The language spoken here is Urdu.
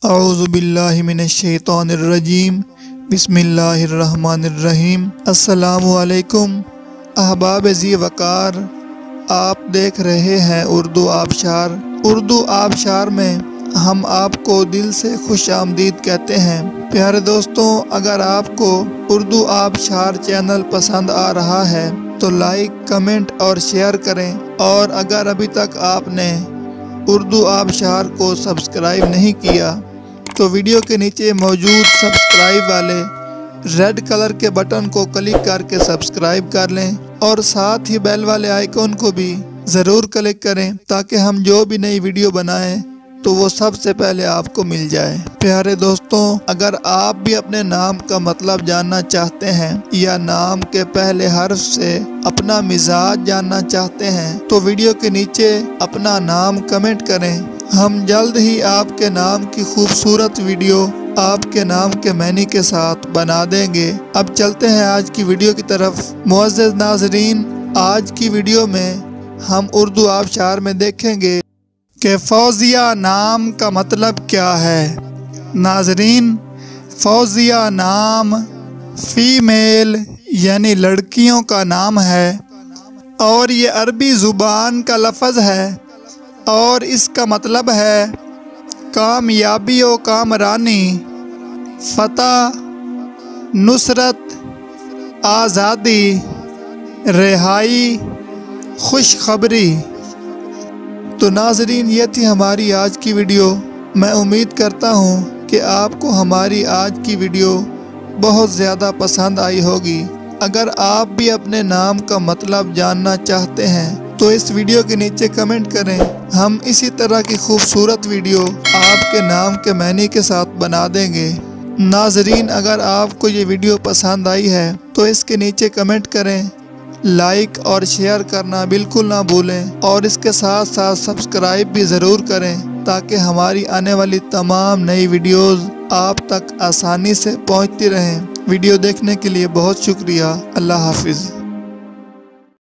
اعوذ باللہ من الشیطان الرجیم بسم اللہ الرحمن الرحیم۔ السلام علیکم احباب ذی وقار، آپ دیکھ رہے ہیں اردو آبشار۔ اردو آبشار میں ہم آپ کو دل سے خوش آمدید کہتے ہیں۔ پیارے دوستوں، اگر آپ کو اردو آبشار چینل پسند آ رہا ہے تو لائک، کمنٹ اور شیئر کریں، اور اگر ابھی تک آپ نے اردو آبشار کو سبسکرائب نہیں کیا تو ویڈیو کے نیچے موجود سبسکرائب والے ریڈ کلر کے بٹن کو کلک کر کے سبسکرائب کر لیں، اور ساتھ ہی بیل والے آئیکن کو بھی ضرور کلک کریں تاکہ ہم جو بھی نئی ویڈیو بنائیں تو وہ سب سے پہلے آپ کو مل جائے۔ پیارے دوستوں، اگر آپ بھی اپنے نام کا مطلب جاننا چاہتے ہیں یا نام کے پہلے حرف سے اپنا مزاج جاننا چاہتے ہیں تو ویڈیو کے نیچے اپنا نام کمنٹ کریں۔ ہم جلد ہی آپ کے نام کی خوبصورت ویڈیو آپ کے نام کے معنی کے ساتھ بنا دیں گے۔ اب چلتے ہیں آج کی ویڈیو کی طرف۔ معزز ناظرین، آج کی ویڈیو میں ہم اردو آبشار میں دیکھیں گے کہ فوزیہ نام کا مطلب کیا ہے۔ ناظرین، فوزیہ نام فیمیل یعنی لڑکیوں کا نام ہے، اور یہ عربی زبان کا لفظ ہے، اور اس کا مطلب ہے کامیابی و کامرانی، فتح، نصرت، آزادی، رہائی، خوشخبری۔ تو ناظرین، یہ تھی ہماری آج کی ویڈیو۔ میں امید کرتا ہوں کہ آپ کو ہماری آج کی ویڈیو بہت زیادہ پسند آئی ہوگی۔ اگر آپ بھی اپنے نام کا مطلب جاننا چاہتے ہیں تو اس ویڈیو کے نیچے کمنٹ کریں۔ ہم اسی طرح کی خوبصورت ویڈیو آپ کے نام کے معنی کے ساتھ بنا دیں گے۔ ناظرین، اگر آپ کو یہ ویڈیو پسند آئی ہے تو اس کے نیچے کمنٹ کریں، لائک اور شیئر کرنا بالکل نہ بھولیں، اور اس کے ساتھ ساتھ سبسکرائب بھی ضرور کریں تاکہ ہماری آنے والی تمام نئی ویڈیوز آپ تک آسانی سے پہنچتی رہیں۔ ویڈیو دیکھنے کے لیے بہت شکریہ۔ اللہ حافظ۔